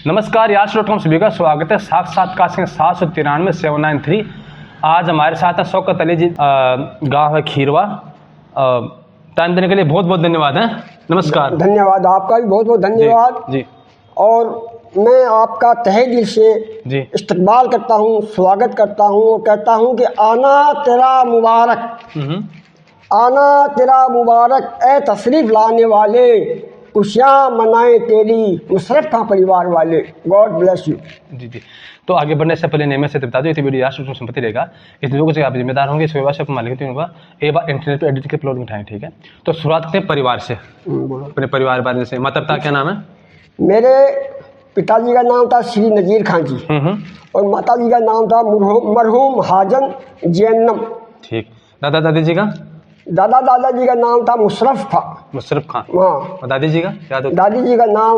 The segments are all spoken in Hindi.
नमस्कार यार .com सभी का स्वागत है। साक्षात्कार संख्या 793 793। आज हमारे साथ है शौकत अली जी, गाँव है खीरवा। टाइम देने के लिए बहुत बहुत धन्यवाद है। नमस्कार। धन्यवाद, आपका भी बहुत बहुत धन्यवाद जी। और मैं आपका तहे दिल से जी इस्तकबाल करता हूँ, स्वागत करता हूँ और कहता हूँ कि आना तेरा मुबारक, आना तेरा मुबारक ए तशरीफ लाने वाले, खुशियाँ मनाएं तेरी मुशर्रफ खां परिवार वाले। God bless you. जी जी। तो आगे बढ़ने से पहले नियम से बता दो, ये वीडियो राष्ट्र संपत्ति रहेगा, इस वीडियो से आप जिम्मेदार होंगे। इसके बाद मालिक होगा एक बार इंटरनेट पर एडिट के अपलोड उठाएं, ठीक है। तो शुरुआत करते हैं परिवार से, अपने परिवार बारे से। माता पिता क्या नाम है? मेरे पिताजी का नाम था श्री नजीर खां जी और माताजी का नाम था मरहूम हाजन जैनम। ठीक। दादा दादी जी का? दादा दादाजी का नाम था मुशर्रफ खां। मुशर्रफ खां। हाँ। और दादी जी का याद हो? दादी जी का नाम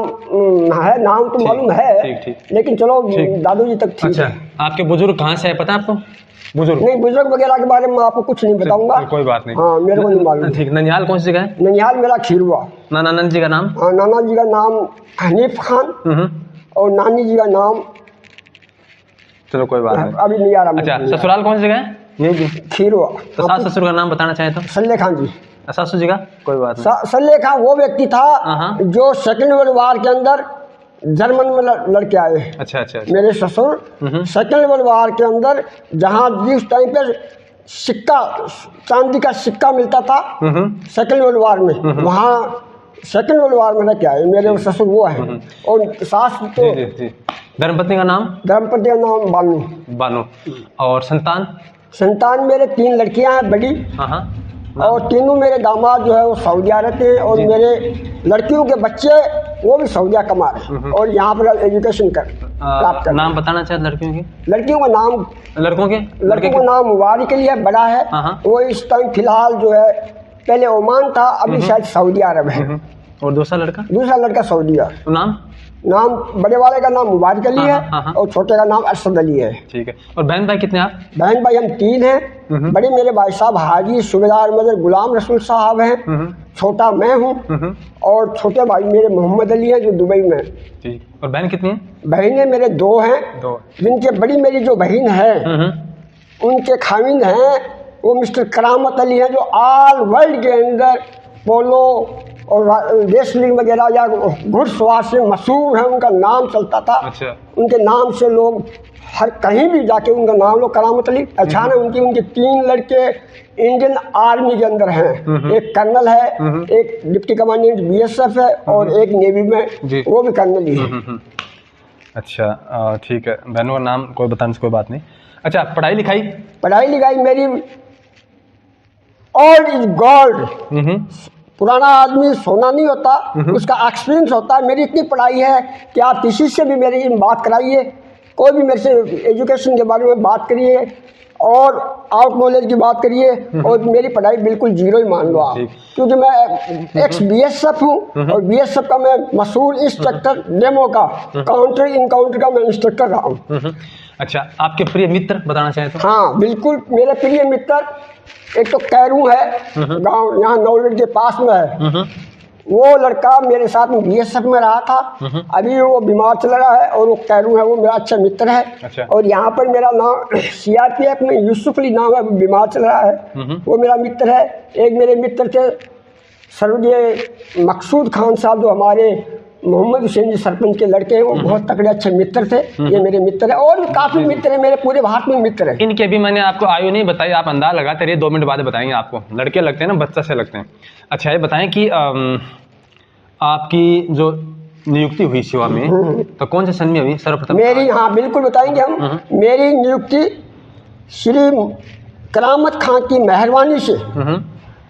है, नाम तो मालूम है। ठीक ठीक। लेकिन चलो दादू जी तक ठीक। अच्छा, आपके बुजुर्ग कहाँ से है पता है आपको? बुजुर्ग नहीं, बुजुर्ग वगैरह के बारे में आपको कुछ नहीं बताऊंगा। कोई बात नहीं। हाँ, मेरे को नहीं मालूम। ठीक। ननिहाल कौन सी जगह है? ननिहाल मेरा खीरवा। नाना जी का नाम? हाँ, नाना जी का नाम हनीफ खान और नानी जी का नाम चलो कोई बात नहीं, अभी नहीं आ रहा। अच्छा, ससुराल कौन सी जगह है? नहीं जी। खीरवा। तो सास ससुर का नाम बताना चाहे तो? सल्ले खान जी। सासू जी का? कोई बात नहीं। सल्ले खान वो व्यक्ति था जो सेकंड वर्ल्ड वार के अंदर जर्मन में लड़के आए। अच्छा अच्छा। मेरे ससुर सेकंड वर्ल्ड वार के अंदर जहाँ जिस टाइम पे सिक्का, चांदी का सिक्का मिलता था सेकंड वर्ल्ड वार में, वहाँ सेकंड वर्ल्ड वार में लड़के आए मेरे ससुर वो है। और सास तो धर्मपत्नी का नाम? धर्मपत्नी का नाम बानू। बानू। और संतान? संतान मेरे 3 लड़कियां हैं बड़ी। और तीनों मेरे दामाद जो है वो सऊदीया रहते हैं और मेरे लड़कियों के बच्चे वो भी सऊदीया कमा रहे हैं और यहाँ पर एजुकेशन प्राप्त कर। नाम बताना चाहे लड़कियों के? लड़कियों का नाम, लड़कों का नाम मुबारक अली है, बड़ा है वो इस टाइम फिलहाल जो है, पहले ओमान था, अभी शायद सऊदी अरब है। और दूसरा लड़का सऊदीया। नाम बड़े वाले का नाम मुबारक अली है और छोटे का नाम अरशद अली है। ठीक है। और बहन भाई कितने आप? बहन भाई हम 3 हैं। बड़े मेरे भाई साहब हाजी सूबेदार मेजर गुलाम रसूल साहब हैं, छोटा मैं हूँ और छोटे भाई मेरे मोहम्मद अली हैं जो दुबई में। ठीक। और बहन कितनी है? बहनें मेरे 2 हैं। जिनके बड़ी मेरी जो बहन है उनके खाविंद हैं वो मिस्टर करामत अली हैं, जो ऑल वर्ल्ड के अंदर पोलो और रेसलिंग वगैरह या घुड़सवार से मशहूर है, उनका नाम चलता था। अच्छा। उनके नाम से लोग हर कहीं भी जाके उनका नाम लो, करामत अली। अच्छा है उनके 3 लड़के इंडियन आर्मी के अंदर हैं। एक कर्नल है, एक डिप्टी कमांडेंट BSF है और एक नेवी में वो भी कर्नल ही है। अच्छा ठीक है। बहनों का नाम कोई बताने से कोई बात नहीं। अच्छा, पढ़ाई लिखाई मेरी ऑल इज गॉड। पुराना आदमी सोना नहीं होता, उसका एक्सपीरियंस होता है। मेरी इतनी पढ़ाई है कि आप किसी से भी मेरी बात कराइए, कोई भी मेरे से एजुकेशन के बारे में बात करिए और आउट नॉलेज की बात करिए और मेरी पढ़ाई बिल्कुल जीरो ही मान लो आप, क्योंकि मैं एक्स BSF हूँ और BSF का मैं मशहूर इंस्ट्रक्टर डेमो का काउंटर इनकाउंटर का मैं इंस्ट्रक्टर रहा हूँ। अच्छा, आपके प्रिय मित्र बताना चाहें तो? हाँ बिल्कुल, मेरे प्रिय मित्र एक तो कैरू है, गांव यहाँ नौलट के पास में है। वो लड़का मेरे साथ में BSF में रहा था, अभी वो बीमार चल रहा है और वो कैरू है, वो मेरा अच्छा मित्र है। अच्छा। और यहाँ पर मेरा नाम CRPF में यूसुफ अली नाम है, बीमार चल रहा है, वो मेरा मित्र है। एक मेरे मित्र थे सर्वदीय मकसूद खान साहब, जो हमारे मोहम्मद हुसैन जी सरपंच के लड़के हैं, वो बहुत तगड़े अच्छे मित्र थे। ये मेरे मित्र हैं और भी काफी मित्र हैं, मेरे पूरे भारत में मित्र हैं। इनके भी मैंने आपको आयु नहीं बताई, आप अंदाज लगाते रहिए, 2 मिनट बाद बताएंगे आपको। लड़के लगते हैं ना, बच्चा से लगते हैं। अच्छा, ये बताएं कि आपकी जो नियुक्ति हुई सेवा में तो कौन से सन में हुई सर्वप्रथम? मेरी, हाँ बिल्कुल बताएंगे हम। मेरी नियुक्ति श्री करामत खां की मेहरबानी से,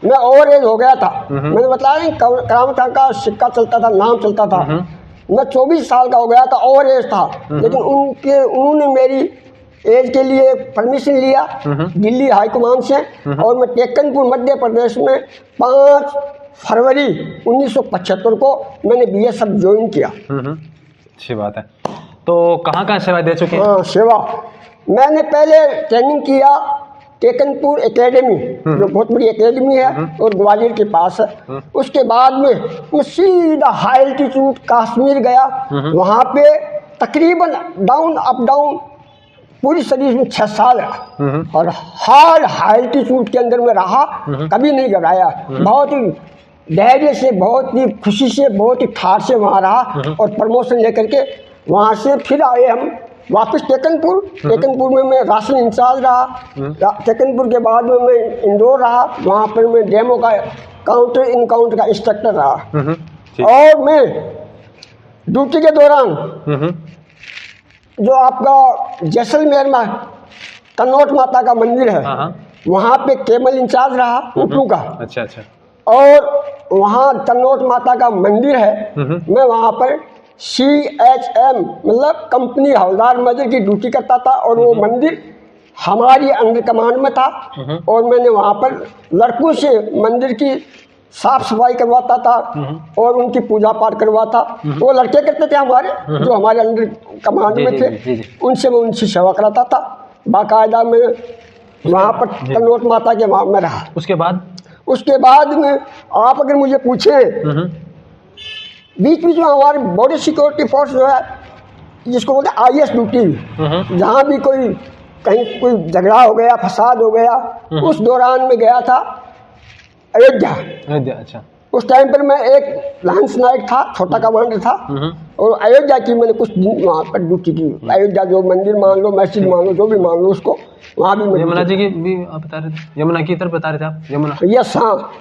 मैं ओवर एज हो गया था। मैंने बताया करामत खां का सिक्का चलता था, नाम चलता था। मैं 24 साल का हो गया था, ओवर एज था। लेकिन उन्होंने मेरी एज के लिए परमिशन लिया दिल्ली हाईकमान से और मैं टेकनपुर मध्य प्रदेश में 5 फरवरी 1975 को मैंने BSF ज्वाइन किया। अच्छी बात है। तो कहाँ सेवा दे चुके हैं? हाँ, सेवा मैंने पहले ट्रेनिंग किया टेकनपुर एकेडमी, जो बहुत बड़ी एकेडमी है और ग्वालियर के पास है। उसके बाद में मैं सीधा हाई एल्टीट्यूड कश्मीर गया, वहाँ पे तकरीबन डाउन अप डाउन पूरी सर्विस में 6 साल रहा और हर एल्टीट्यूड के अंदर में रहा, कभी नहीं घबराया। बहुत ही धैर्य से, बहुत ही खुशी से, बहुत ही ठाठ से वहाँ रहा और प्रमोशन लेकर के वहाँ से फिर आए हम वापस टेकनपुर। टेकनपुर में मैं राशन इंचार्ज रहा। टेकनपुर के बाद में मैं इंदौर रहा, वहाँ पर मैं डेमो का काउंटर इनकाउंटर का इंस्ट्रक्टर रहा। और मैं ड्यूटी के दौरान जो आपका जैसलमेर में कन्नौट माता का मंदिर है, वहाँ पे केबल इंचार्ज रहा ऊँटों का। अच्छा अच्छा। और वहाँ कन्नौट माता का मंदिर है, मैं वहाँ पर CHM मतलब कंपनी हवलदार मेजर की ड्यूटी करता था और वो मंदिर हमारी अंडर कमांड में था। और मैंने वहाँ पर लड़कों से मंदिर की साफ सफाई करवाता था और उनकी पूजा पाठ करवाता। वो लड़के करते थे हमारे, जो हमारे अंडर कमांड में थे, उनसे मैं उनकी सेवा कराता था। बाकायदा मैं वहाँ पर कन्नौट माता के वहाँ में रहा। उसके बाद में आप अगर मुझे पूछें, बीच बीच में हमारे बॉर्डर सिक्योरिटी फोर्स जो है, जिसको बोलते हैं IS ड्यूटी, जहाँ भी कहीं कोई झगड़ा हो गया, फसाद हो गया, उस दौरान में गया था अयोध्या। अच्छा। उस टाइम पर मैं एक लांस नायक था, छोटा कमांडर था और अयोध्या की मैंने कुछ दिन वहाँ पर ड्यूटी की। अयोध्या जो मंदिर मान लो, मस्जिद मान लो, जो भी मान लो उसको, वहाँ भी यमुना जी की भी आप बता रहे थे, यमुना की तरफ बता रहे थे आप? यमुना, यस हाँ।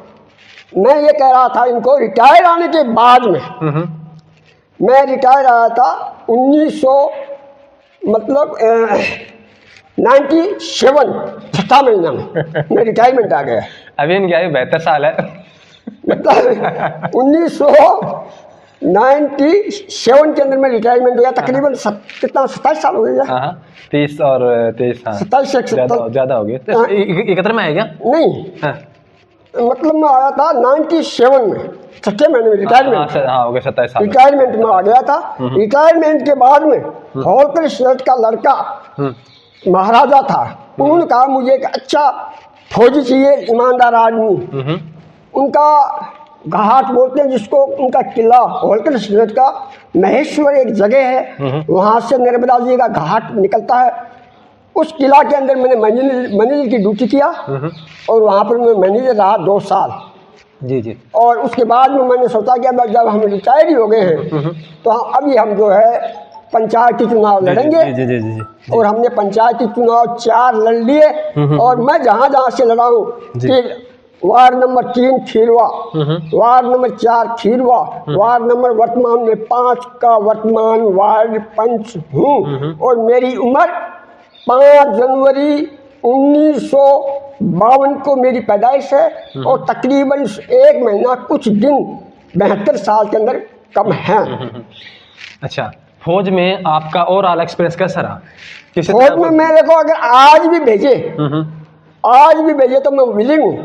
मैं ये कह रहा था इनको रिटायर आने के बाद में, मैं रिटायर आया था 1900 मतलब 97 छठा महीना में मैं रिटायरमेंट आ गया। अभी इनकी आयु 72 साल है। मतलब 1997 के अंदर में रिटायरमेंट हो गया। तकरीबन कितना 27 साल हो गया। 30 और 23 27 ज़्यादा हो गया। 71 में आया क्या? नहीं, मतलब मैं आया था 97 में, छठे महीने में रिटायरमेंट। हाँ हो गया 27 साल रिटायरमेंट में आ गया था। रिटायरमेंट के बाद में होलकर शेठ का लड़का महाराजा था, उन्होंने कहा मुझे एक अच्छा फौजी चाहिए, ईमानदार आदमी। उनका घाट बोलते हैं जिसको, उनका किला होलकर शेठ का महेश्वर एक जगह है, वहाँ से नर्मदा जी का घाट निकलता है। उस किला के अंदर मैंने मैनेजर की ड्यूटी किया और वहाँ पर मैं मैनेजर रहा 2 साल। जी। और उसके बाद में मैंने सोचा कि अब जब हम रिटायर ही हो गए हैं तो अभी हम जो है पंचायती चुनाव लड़ेंगे। जी। और हमने पंचायती चुनाव 4 लड़ लिए और मैं जहाँ से लड़ा हूँ कि ward number 3 Khirwa, ward number 4 Khirwa, ward number वर्तमान में 5 का वर्तमान वार्ड पंच हूँ। और मेरी उम्र 5 जनवरी 1952 को मेरी पैदाइश है और तकरीबन 1 महीना कुछ दिन 72 साल के अंदर कम है। अच्छा, फौज में आपका ओवरऑल एक्सपीरियंस कैसा रहा? फौज में मेरे को अगर आज भी भेजे तो मैं विलिंग हूँ।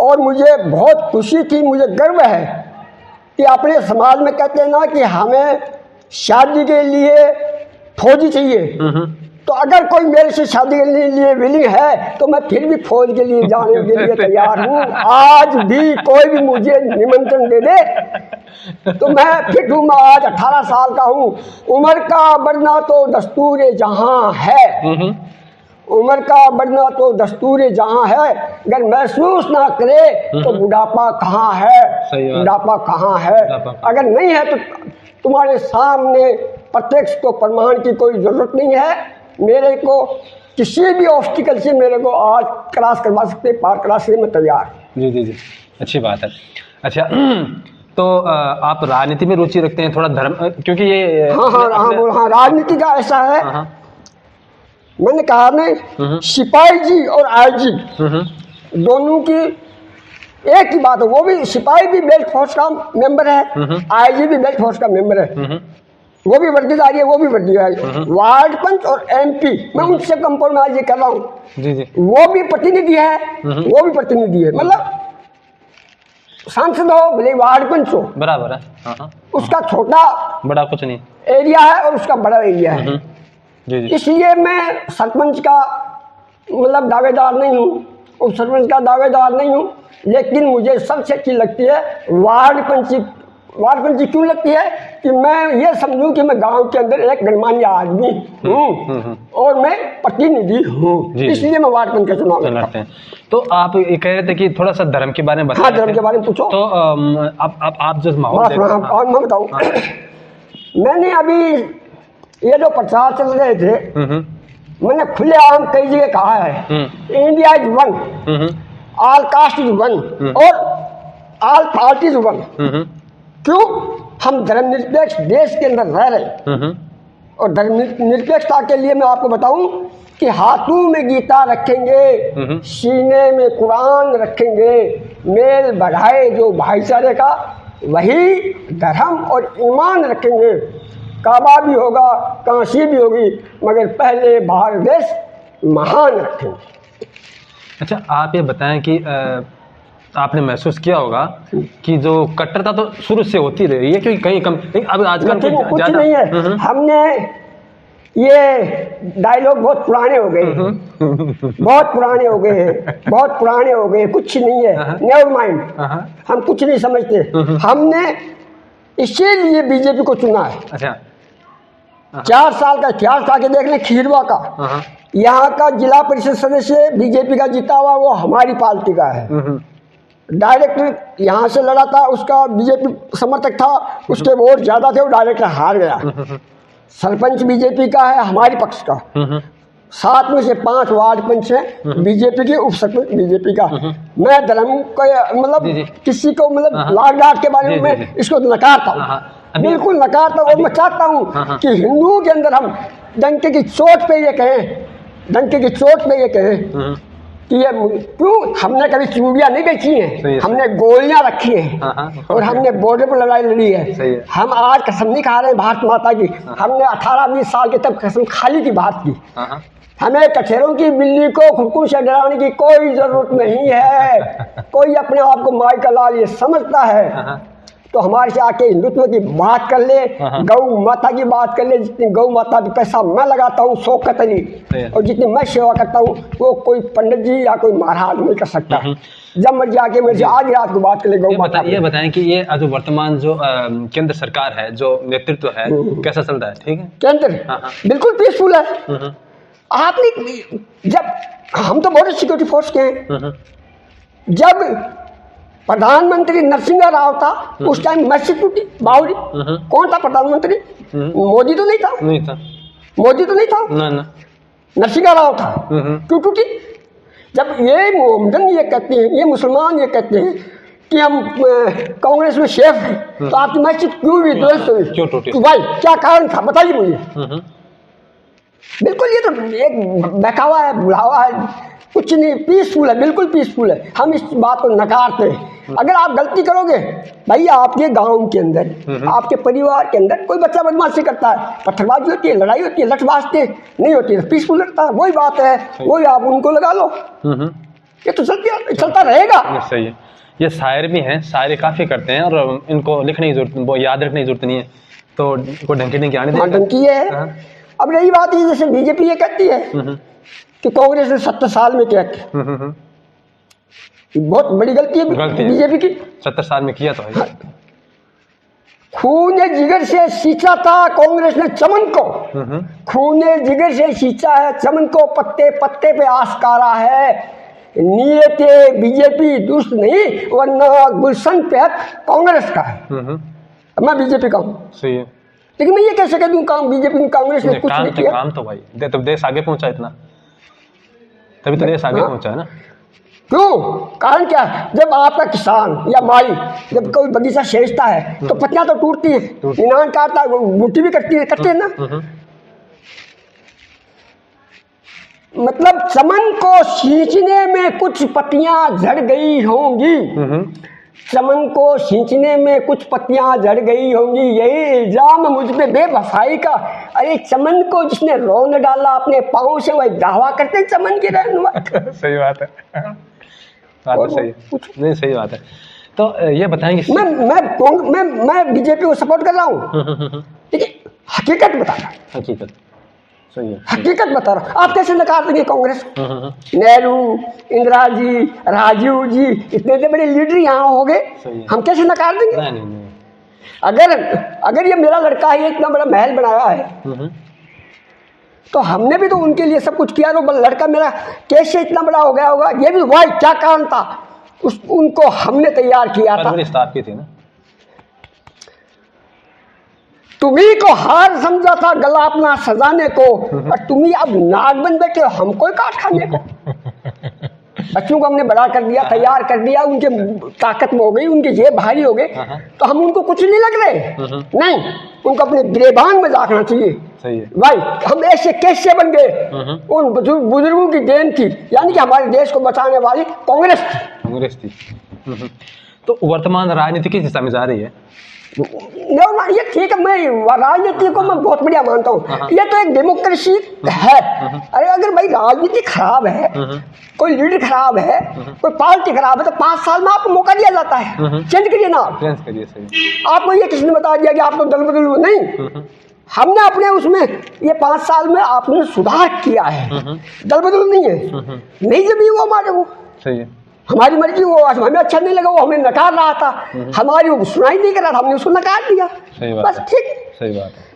और मुझे बहुत खुशी थी, मुझे गर्व है कि अपने समाज में कहते हैं ना कि हमें शादी के लिए फौजी चाहिए, तो अगर कोई मेरे से शादी के लिए विलिंग है तो मैं फिर भी फौज के लिए जाने के लिए तैयार हूँ। आज भी कोई भी मुझे निमंत्रण दे दे तो मैं फिट हूँ। मैं आज 18 साल का हूँ। उम्र का बढ़ना तो दस्तूर जहाँ है, उम्र का बढ़ना तो दस्तूर जहाँ है, अगर महसूस ना करे तो बुढ़ापा कहाँ है, बुढ़ापा कहाँ है। अगर नहीं है तो तुम्हारे सामने प्रत्यक्ष तो प्रमाण की कोई ज़रूरत नहीं है। मेरे को किसी भी ऑब्स्टिकल से मेरे को आज क्रॉस करवा सकते, पार करा सकते, मैं तैयार। जी, अच्छी बात है। अच्छा तो आप राजनीति में रुचि रखते हैं, थोड़ा धर्म, क्योंकि ये हाँ राजनीति का ऐसा है। मैंने कहा ना सिपाही जी और आईजी दोनों की एक ही बात है। वो भी सिपाही भी बेल्ट फोर्स का मेंबर है, आईजी भी बेल्ट फोर्स का मेंबर है, वो भी वर्दीदारी है, वो भी वर्दीदारी है। वार्ड पंच और MP मैं उनसे कंप्रोमाइज कर रहा हूँ। जी। वो भी प्रतिनिधि है, वो भी प्रतिनिधि है, मतलब सांसद हो भले वार्ड पंच हो, बराबर है। उसका छोटा बड़ा कुछ नहीं एरिया है और उसका बड़ा एरिया है। जी। इसलिए मैं सरपंच का मतलब दावेदार नहीं हूँ, उप सरपंच का दावेदार नहीं हूँ, लेकिन मुझे सबसे अच्छी लगती है वार्ड पंच वारपन जी क्यों लगती है कि मैं ये समझूं कि मैं गांव के अंदर एक गणमान्य आदमी हूँ और मैं प्रतिनिधि हूँ, इसलिए मैं वारपन के चुनाव लड़ते हैं। तो आप ये कह रहे थे कि थोड़ा सा धर्म के बारे में बता। हाँ, धर्म के बारे में पूछो। तो आप जो माहौल देख रहे हैं, और मैं बताऊँ, मैंने अभी ये जो प्रचार चल रहे थे, मैंने खुलेआम कई जगह कहा है, India is one, all cast is one और ऑल पार्टी इज वन। क्यों? हम धर्मनिरपेक्ष देश के अंदर रह रहे, और धर्मनिरपेक्षता के लिए मैं आपको बताऊं कि हाथों में गीता रखेंगे, सीने में कुरान रखेंगे, मेल बढ़ाए जो भाईचारे का, वही धर्म और ईमान रखेंगे। काबा भी होगा, काशी भी होगी, मगर पहले भारत देश महान रखेंगे। अच्छा, आप ये बताएं कि आपने महसूस किया होगा कि जो कट्टरता तो शुरू से होती रही है, क्योंकि कहीं कम, अब आजकल कुछ नहीं है। हमने ये डायलॉग बहुत पुराने हो गए, बहुत पुराने हो गए हैं, बहुत पुराने हो गए, कुछ नहीं है, नेवर माइंड, हम कुछ नहीं समझते। हमने इसीलिए बीजेपी को चुना है। अच्छा, 4 साल का इतिहास था कि देख लें, खीरवा का यहाँ का जिला परिषद सदस्य बीजेपी का जीता हुआ, वो हमारी पार्टी का है। डायरेक्ट यहाँ से लड़ा था, उसका बीजेपी समर्थक था, उसके वोट ज्यादा थे, वो डायरेक्ट हार गया। सरपंच बीजेपी का है, हमारी पक्ष का। 7 में से 5 वार्ड पंच है बीजेपी के, उप सरपंच बीजेपी का। मैं धर्म को मतलब किसी को मतलब लाग डाट के बारे में इसको नकारता हूँ, बिल्कुल नकारता हूँ। और मैं चाहता हूँ कि हिंदुओं के अंदर हम डंके की चोट पे ये कहें, डंके की चोट पे ये कहें कि ये क्यों, हमने कभी चूड़ियाँ नहीं बेची हैं, हमने गोलियां रखी हैं और हमने बॉर्डर पर लड़ाई लड़ी है। हम आज कसम नहीं खा रहे भारत माता की, हमने 18-20 साल के तब कसम खाली थी भारत की। हमें कचेरों की बिल्ली को खुरकुर से डराने की कोई जरूरत नहीं है। कोई अपने आप को माई का लाल ये समझता है तो हमारे से आके हिंदुत्व की बात कर ले, गौ माता की बात कर ले। जितनी गौ माता की पैसा मैं लगाता हूँ शौकत अली, और जितनी मैं सेवा करता हूँ वो कोई पंडित जी या कोई महाराज नहीं कर सकता। जब मर्जी आके मेरे से आज रात को बात कर ले गौ माता। ये बताएं कि ये जो वर्तमान जो केंद्र सरकार है, जो नेतृत्व है, कैसा चल रहा है? ठीक है, केंद्र बिल्कुल पीसफुल है। आपने जब हम तो बॉर्डर सिक्योरिटी फोर्स के हैं, जब प्रधानमंत्री नरसिंह राव था उस टाइम मस्जिद टूटी, बावरी। कौन था प्रधानमंत्री? मोदी तो नहीं था, मोदी तो नहीं था, नरसिंह राव था। क्यों टूटी? जब ये मोहम्मदन ये कहते हैं, ये मुसलमान ये कहते हैं कि हम कांग्रेस में सेफ हैं, तो आपकी मस्जिद क्यों भी क्यों टूटी? भाई क्या कारण था बताइए मुझे। बिल्कुल ये तो एक बहकावा है, बुढ़ावा है, कुछ नहीं, पीसफुल है, बिल्कुल पीसफुल है। हम इस बात को नकारते हैं। अगर आप गलती करोगे भैया, आपके गांव के अंदर, आपके परिवार के अंदर कोई बच्चा बदमाशी करता है, पत्थरबाजी होती है, लड़ाई होती है, लठ बाजते नहीं होती है, पीसफुल लगता है, वही बात है, वही आप उनको लगा लो, ये तो चलता रहेगा। सही है। ये शायर भी हैं, शायरी काफी करते हैं और इनको लिखने की जरूरत, वो याद रखने की जरूरत नहीं है, तो इनको ढंकी आने दें। ढंकी है। अब रही बात है, जैसे बीजेपी ये कहती है कि कांग्रेस ने 70 साल में क्या किया, बहुत बड़ी गलती है बीजेपी की। 70 साल में किया तो है। खूने जिगर से सींचा था कांग्रेस ने चमन को, खूने जिगर से सींचा है चमन को, पत्ते पत्ते पे आस्कारा है, नीयत बीजेपी दुष्ट नहीं, वरना गुलशन पे कांग्रेस का है। मैं बीजेपी का हूँ, सही है, लेकिन मैं ये कैसे कह दूं काम बीजेपी कांग्रेस ने कुछ नहीं किया। काम तो भाई तब देश आगे पहुंचा इतना, तभी तो देश आगे पहुंचा है ना। क्यों? कारण क्या? जब आपका किसान या माली जब कोई बगीचा सेचता है तो पत्तियां तो टूटती है, निनान काटता है, बूटी भी कटती है, कटते हैं ना। मतलब चमन को सींचने में कुछ पत्तियां झड़ गई होंगी, चमन को सींचने में कुछ पत्तियां झड़ गई होंगी, यही इल्जाम मुझ पे बेवफाई का। अरे चमन को जिसने रौन डाला अपने पाँव से, वही दावा करते चमन की रहनुमा। सही बात है, बात तो सही है, नहीं सही बात है। तो ये बताएंगे, मैं बीजेपी को सपोर्ट कर रहा हूँ, लेकिन हकीकत बता रहा, हकीकत सही है, हकीकत बता रहा। आप कैसे नकार देंगे कांग्रेस? नेहरू, इंदिरा जी, राजीव जी, इतने बड़े लीडर यहाँ हो गए, हम कैसे नकार देंगे? नहीं। अगर ये मेरा लड़का है, ये इतना बड़ा महल बनाया है, तो हमने भी तो उनके लिए सब कुछ किया। तो लड़का मेरा कैसे इतना बड़ा हो गया होगा, ये भी वाई क्या कारण था, उनको हमने तैयार किया था। परवरिश आपकी थी ना। तुम्ही को हार समझा था गला अपना सजाने को, और तुम्ही अब नाग बन बैठे हो हमको ही काट खाने को। बच्चों को हमने बड़ा कर दिया, तैयार कर दिया, उनके ताकत में हो गई, उनके जेब भारी हो गए, तो हम उनको कुछ नहीं लग रहे। नहीं, उनको अपने गिरेबान में रखना चाहिए। सही है भाई हम ऐसे कैसे बन गए, उन बुजुर्गों की देन थी, यानी कि हमारे देश को बचाने वाली कांग्रेस थी। तो वर्तमान राजनीति किस दिशा में जा रही है? ये ठीक है, मैं राजनीति को मैं बहुत बढ़िया मानता हूँ, ये तो एक डेमोक्रेसी है। अरे अगर भाई राजनीति खराब है, कोई लीडर खराब है, कोई पार्टी खराब है, तो 5 साल में आपको मौका दिया जाता है, चेंज करिए ना। चेंज करिए, सही। आपको ये किसने बता दिया कि आप तो दल बदल नहीं, हमने अपने उसमें ये 5 साल में आपने सुधार किया है, दल बदल नहीं है। नहीं जब वो हमारे वो सही है, हमारी मर्जी, वो हमें अच्छा नहीं लगा, वो हमें नकार रहा था, हमारी वो सुनाई नहीं कर रहा था, हमने उसको नकार दिया। सही बात बस है, ठीक, सही बात है।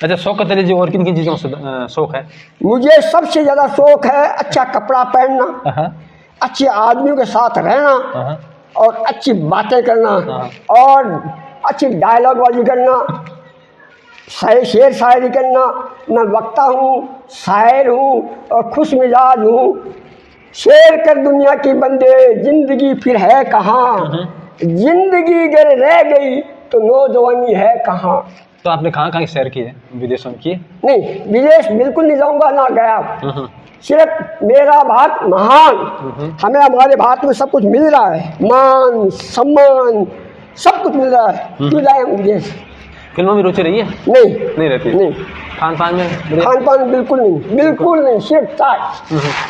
अच्छा, शौकत अली जी और किन किन चीज़ों से शौक है? मुझे सबसे ज्यादा शौक है अच्छा कपड़ा पहनना, अच्छे आदमियों के साथ रहना, और अच्छी बातें करना, और अच्छी डायलॉग बाजी करना, शेर शायरी करना। मैं वक्ता हूँ, शायर हूँ, और खुश मिजाज हूँ। शेर कर दुनिया की बंदे, जिंदगी फिर है कहाँ, जिंदगी अगर रह गई तो नौजवानी है कहाँ। तो आपने कहाँ कहाँ सैर की है? विदेशों में की है? नहीं, विदेश बिल्कुल नहीं जाऊंगा, ना गया। सिर्फ मेरा भारत महान, हमें हमारे भारत में सब कुछ मिल रहा है, मान सम्मान सब कुछ मिल रहा है, क्यों जाए हम विदेश? फिल्मों में रुचि रही है? नहीं रहती? नहीं। खान पान में? खान पान बिल्कुल नहीं, बिल्कुल नहीं, सिर्फ चाय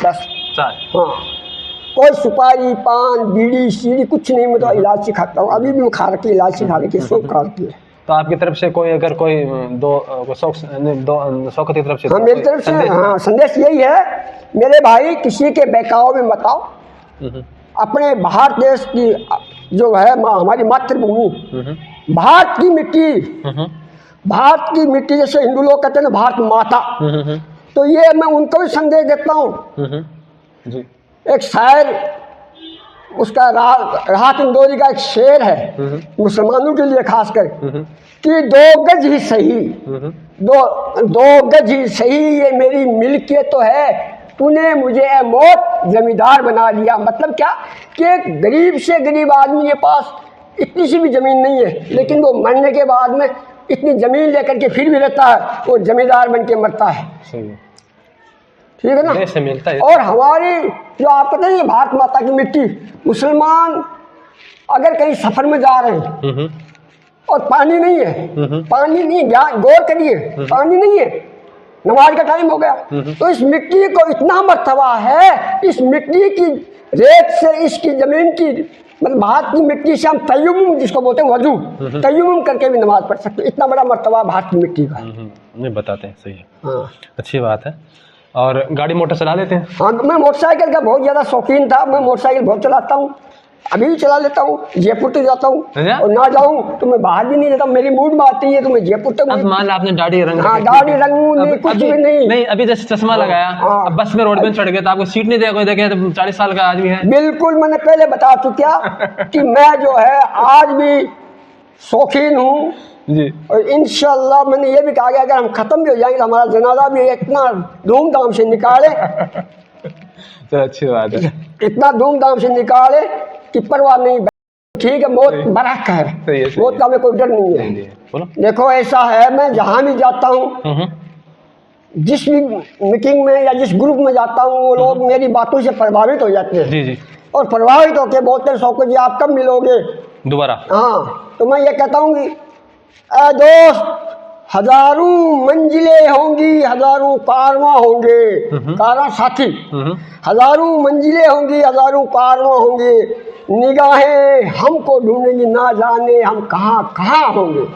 बस। चाय? हाँ, कोई सुपारी पान बीड़ी सीढ़ी कुछ नहीं। मैं तो इलायची खाता हूँ, अभी भी मैं खा रखी, इलायची खा रखी, सब खा रखी है। तो आपकी तरफ से कोई अगर कोई शौकत की तरफ से? हाँ, मेरी तरफ से हाँ संदेश यही है, मेरे भाई किसी के बहकावे में मत आओ। अपने भारत देश की जो है हमारी मातृभूमि, भारत की मिट्टी, भारत की मिट्टी, जैसे हिंदू लोग कहते हैं भारत माता, तो ये मैं उनको भी संदेश देता हूँ। जी। एक शायर, उसका राहत इंदौरी का एक शेर है मुसलमानों के लिए खासकर, कि 2 गज ही सही, दो गज ही सही ये मेरी मिल्कियत तो है, तूने मुझे ए मौत जमींदार बना दिया। मतलब क्या कि गरीब से गरीब आदमी के पास इतनी सी भी ज़मीन नहीं है, लेकिन वो मरने के बाद में इतनी ज़मीन लेकर के फिर भी रहता है, वो जमींदार बन के मरता है। ठीक है ना? ऐसे मिलता है। और हमारी जो आप कहते हैं भारत माता की मिट्टी, मुसलमान अगर कहीं सफर में जा रहे हैं और पानी नहीं है, पानी नहीं, गौर करिए, पानी नहीं है, नमाज का टाइम हो गया, तो इस मिट्टी को इतना मर्तबा है, इस मिट्टी की रेत से, इसकी जमीन की, मतलब भारत की मिट्टी से हम तयम्मुम जिसको बोलते हैं वजू, तयम्मुम करके भी नमाज पढ़ सकते, इतना बड़ा मर्तबा भारत की मिट्टी का। नहीं बताते हैं, सही है। हाँ, अच्छी बात है। और गाड़ी मोटर चला लेते हैं? हाँ, मैं मोटरसाइकिल का बहुत ज़्यादा शौकीन था, मैं मोटरसाइकिल बहुत चलाता हूँ, अभी भी चला लेता हूँ, जयपुर तक जाता हूँ, और ना जाऊँ तो मैं बाहर भी नहीं जाता, मेरी मूड में आती है तो मैं जयपुर तक। अब मान लो आपने दाढ़ी रंग, हाँ, दाढ़ी रंगूं नहीं, कुछ भी नहीं, अभी जैसे चश्मा लगाया, अब बस में रोड पे चढ़ गए तो आपको सीट नहीं देगा कोई, देखे 40 साल का आदमी है। बिल्कुल, मैंने पहले बता चुका कि मैं जो है आज भी शौकीन हूँ जी। और इंशाल्लाह मैंने ये भी कहा कि अगर हम खत्म भी हो जाएंगे तो हमारा जनाजा भी इतना धूमधाम से निकाले, तो अच्छी बात है, इतना धूमधाम से निकाले कि परवाह नहीं। ठीक है, मौत बरहक है, मौत का हमें कोई डर नहीं है। देखो ऐसा है, मैं जहाँ भी जाता हूँ, जिस भी मीटिंग में या जिस ग्रुप में जाता हूँ, वो लोग मेरी बातों से प्रभावित हो जाते हैं। जी जी। और प्रभावित होकर बोलते हैं शौकत जी आप कब मिलोगे दोबारा? हाँ, तो मैं ये कहता हूँ कि दोस्त, हजारों मंजिलें होंगी, हजारों कारवां होंगे, कारवां साथी, हजारों मंजिलें होंगी, हजारों कारवां होंगे, निगाहें हमको ढूंढेंगी, ना जाने हम कहाँ कहाँ होंगे।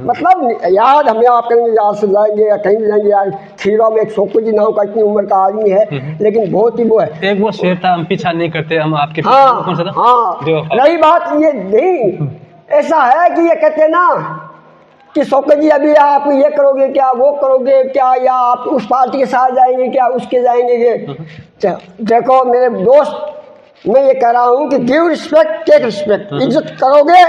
मतलब याद हमें आप करेंगे, याद से जाएंगे या कहीं जाएंगे। यार खीरा में एक शौकत जी नाम का इतनी उम्र का आदमी है, लेकिन बहुत ही वो है। एक वो शेर था, हम पीछा नहीं करते, हम आपके। हाँ, हाँ, रही बात ये नहीं, ऐसा है कि ये कहते ना कि शौकत जी अभी आप ये करोगे क्या, वो करोगे क्या, या आप उस पार्टी के साथ जाएंगे क्या, उसके जाएंगे। देखो मेरे दोस्त, मैं ये कह रहा हूँ कि गिव रिस्पेक्ट टेक रिस्पेक्ट, इज्जत करोगे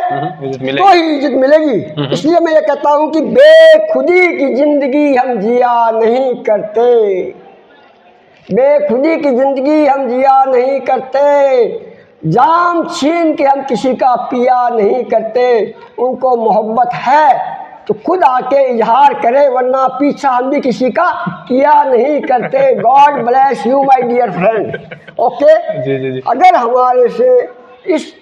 तो ही इज्जत मिलेगी। इसलिए मैं ये कहता हूँ कि बेखुदी की जिंदगी हम जिया नहीं करते, बेखुदी की जिंदगी हम जिया नहीं करते, जाम छीन के हम किसी का पिया नहीं करते। उनको मोहब्बत है तो खुद आके इजहार करे, वरना पीछा हम भी किसी का किया नहीं करते। God bless you my dear friend. Okay, जी। अगर हमारे से इस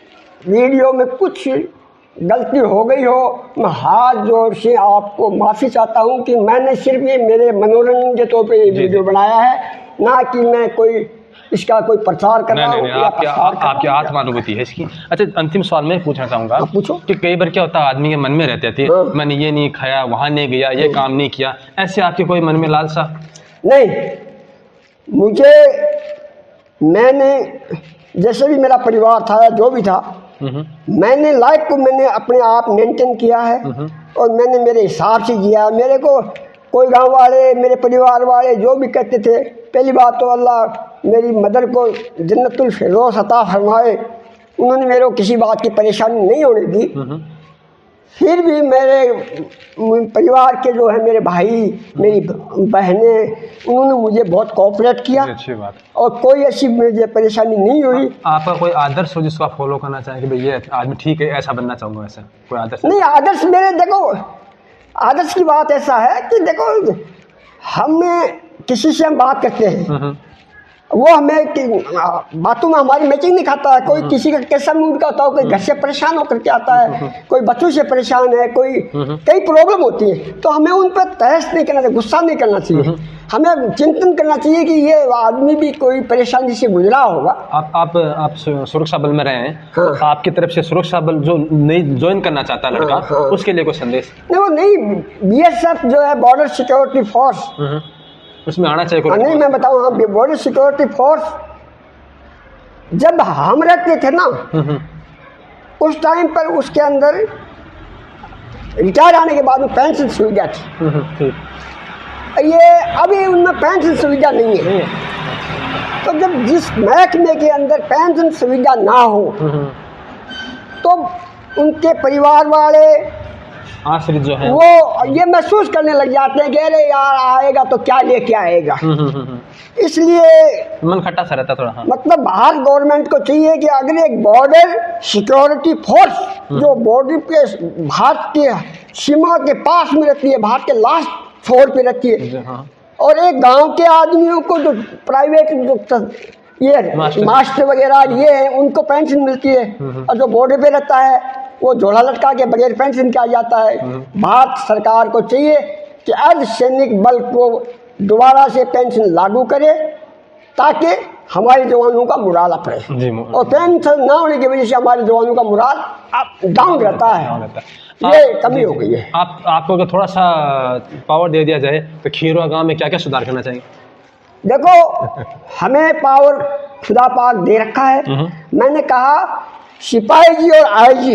वीडियो में कुछ गलती हो गई हो, मैं हाथ जोड़ से आपको माफ़ी चाहता हूँ कि मैंने सिर्फ ये मेरे मनोरंजन के तौर पे ये वीडियो बनाया है, ना कि मैं कोई इसका कोई प्रचार कर रहा हूँ। आपकी आत्मानुभूति है इसकी। अच्छा, अंतिम सवाल मैं पूछना चाहूँगा, पूछो। कि कई बार क्या होता है आदमी के मन में रहते थे, मैंने ये नहीं खाया, वहाँ नहीं गया, ये काम नहीं किया, ऐसे आपके कोई मन में लालसा? नहीं, मैंने जैसे भी मेरा परिवार था, जो भी था, मैंने लाइफ को मैंने अपने आप मेंटेन किया है और मैंने मेरे हिसाब से जिया। मेरे को कोई गांव वाले, मेरे परिवार वाले जो भी कहते थे, पहली बात तो अल्लाह मेरी मदर को जन्नतुल फिरदौस अता फरमाए, उन्होंने मेरे को किसी बात की परेशानी नहीं होने दी। फिर भी मेरे परिवार के जो है, मेरे भाई, मेरी बहनें, उन्होंने मुझे बहुत कोऑपरेट किया। अच्छी बात। और कोई ऐसी मुझे परेशानी नहीं हुई। आपका कोई आदर्श हो जिसको आप फॉलो करना चाहें कि भाई ये आदमी ठीक है, ऐसा बनना चाहूँगा, ऐसा कोई आदर्श? नहीं, आदर्श मेरे, देखो आदर्श की बात ऐसा है कि देखो हमें किसी से हम बात करते हैं, वो हमें बातों में हमारी मैचिंग नहीं खाता है। कोई किसी का कैसा मूड का होता है, कोई घर से परेशान होकर के आता है, कोई बच्चों से परेशान है, कोई कई प्रॉब्लम होती है, तो हमें उन पर तहस नहीं करना चाहिए, गुस्सा नहीं करना चाहिए। हमें चिंतन करना चाहिए कि ये आदमी भी कोई परेशानी से गुजरा होगा। आप सुरक्षा बल में रहे हैं, हाँ। आपकी तरफ से सुरक्षा बल जो नहीं ज्वाइन करना चाहता है लड़का, हाँ। उसके लिए कोई संदेश? नहीं, वो नहीं, BSF जो है बॉर्डर सिक्योरिटी फोर्स, उसमें आना चाहिए कोई? नहीं, मैं बताऊँ, हाँ, बॉर्डर सिक्योरिटी फोर्स जब हम रहते थे ना, उस टाइम पर उसके अंदर रिटायर आने के बाद में पेंशन सुविधा थी। ये अभी उनमें पेंशन सुविधा नहीं है। तो जब जिस महकमे के अंदर पेंशन सुविधा ना हो, तो उनके परिवार वाले आश्रित जो है वो ये महसूस करने लग जाते हैं कि अरे यार आएगा तो क्या लेके आएगा। इसलिए मन खट्टा सा रहता थोड़ा। मतलब बाहर गवर्नमेंट को चाहिए कि अगर एक बॉर्डर सिक्योरिटी फोर्स जो बॉर्डर पे भारत के सीमा के पास में रहती है, भारत के लास्ट छोर पे रहती है, और एक गांव के आदमियों को जो प्राइवेट जो ये मास्टर वगैरह ये है, उनको पेंशन मिलती है, और जो बॉर्डर पे रहता है वो झोला लटका के बगैर पेंशन किया जाता है। भारत सरकार को चाहिए कि अर्धसैनिक बल को दोबारा से पेंशन लागू करे, ताकि हमारे जवानों का मुराल अप रहे। और पेंशन ना होने की वजह से हमारे जवानों का मुराल डाउन रहता है, ये कमी हो गई है। आपको अगर थोड़ा सा पावर दे दिया जाए तो खीरवा गांव में क्या क्या सुधार करना चाहिए? देखो, हमें पावर खुदा पाक दे रखा है। मैंने कहा सिपाही जी और IG,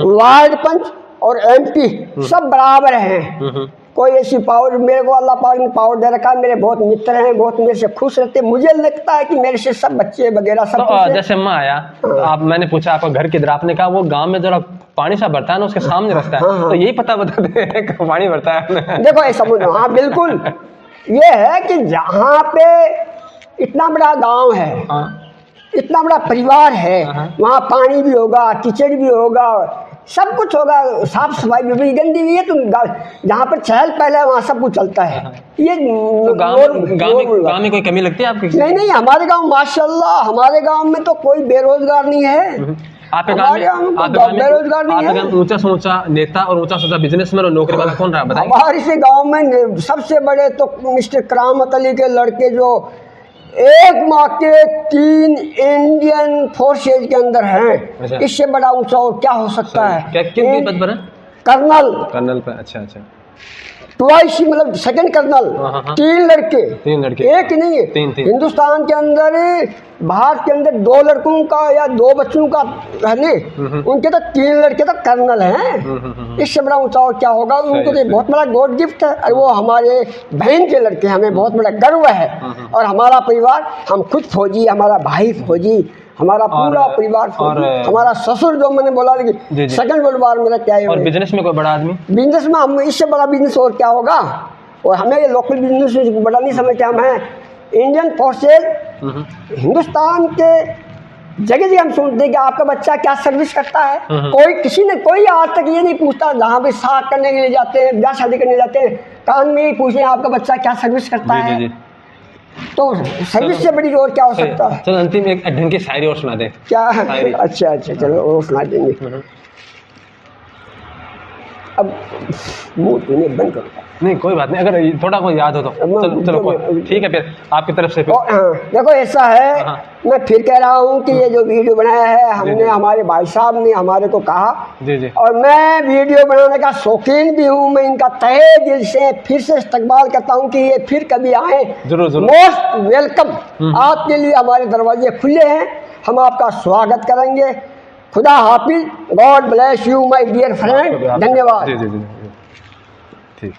वार्ड पंच और MP सब बराबर हैं। कोई ऐसी पावर मेरे को अल्लाह पाक ने पावर दे रखा है। मेरे बहुत मित्र हैं, बहुत मेरे से खुश रहते हैं। मुझे लगता है कि मेरे से सब बच्चे वगैरह सब तो जैसे मैं आया, मैंने पूछा आपका घर किधर, आपने कहा वो गांव में जरा पानी सा भरता है ना, उसके सामने रास्ता है। तो यही पता बताते हैं कि पानी भरता है। देखो ऐसा बोलो, हाँ बिल्कुल, ये है कि जहाँ पे इतना बड़ा गाँव है, इतना बड़ा परिवार है, वहाँ पानी भी होगा, किचड़ भी होगा, सब कुछ होगा, साफ सफाई भी होगी, गंदी भी है, तो जहाँ पर चहल पहल है वहाँ सब कुछ चलता है। ये तो गाँव में कोई कमी लगती है आपकी? नहीं, हमारे गांव माशाल्लाह, हमारे गांव में तो कोई बेरोजगार नहीं है। आपके गांव में बेरोजगार नहीं है। ऊंचा से ऊंचा नेता और ऊंचा से ऊंचा बिजनेसमैन और नौकरी वाला कौन रहा बताइए? हमारे से गांव में सबसे बड़े तो मिस्टर करामत अली के लड़के, जो एक माह के 3 इंडियन फोर्सेज के अंदर हैं। इससे बड़ा ऊंचा और क्या हो सकता है? क्या किन पद पर है? कर्नल पे। अच्छा। ट्वाइस मतलब सेकंड कर्नल, हाँ, हाँ। 3 लड़के, 3 लड़के, एक नहीं है। तीन। हिंदुस्तान के अंदर, भारत के अंदर 2 लड़कों का या 2 बच्चों का रहने, उनके तो 3 लड़के तो कर्नल हैं। इससे बड़ा ऊंचा और क्या होगा। उनको तो बहुत बड़ा गॉड गिफ्ट है, और वो हमारे बहन के लड़के, हमें बहुत बड़ा गर्व है। और हमारा परिवार, हम खुद फौजी, हमारा भाई फौजी, हमारा पूरा परिवार फौजी, हमारा ससुर जो मैंने बोला जी, जी। सेकंड वर्ल्ड वार मेरा क्या है। और बिजनेस में कोई बड़ा आदमी? बिजनेस में हम, इससे बड़ा बिजनेस और क्या होगा। और हमें ये लोकल बिजनेस बड़ा नहीं समझते। हम हैं इंडियन फोर्सेज, हिंदुस्तान के जगह जगह हम सुनते हैं कि आपका बच्चा क्या सर्विस करता है। कोई किसी ने, कोई आज तक ये नहीं पूछता। जहाँ भी साथ करने के लिए जाते हैं, ब्याह शादी करने जाते हैं, कान में ही पूछते हैं आपका बच्चा क्या सर्विस करता है। जी, जी। तो सर्विस से बड़ी और क्या हो सकता है। चलो अंतिम एक ढंग की शायरी और सुना दे। क्या? शायरी। अच्छा चलो वो सुना देंगे। अब मुँह धोने बंद करो। नहीं कोई बात नहीं, अगर थोड़ा कोई याद हो तो चलो ठीक है, फिर आपकी तरफ से फिर। हाँ, देखो ऐसा है, हाँ। मैं फिर कह रहा हूँ कि ये जो वीडियो बनाया है हमने, हमारे भाई साहब ने हमारे को कहा, जी जी। और मैं वीडियो बनाने का शौकीन भी हूँ। मैं इनका तहे दिल से फिर से इस्तकबाल करता हूँ कि ये फिर कभी आए। जरूर जरूर। मोस्ट वेलकम, आपके लिए हमारे दरवाजे खुले हैं, हम आपका स्वागत करेंगे। खुदा हाफिज, God bless you my dear friend, धन्यवाद। जी जी जी ठीक।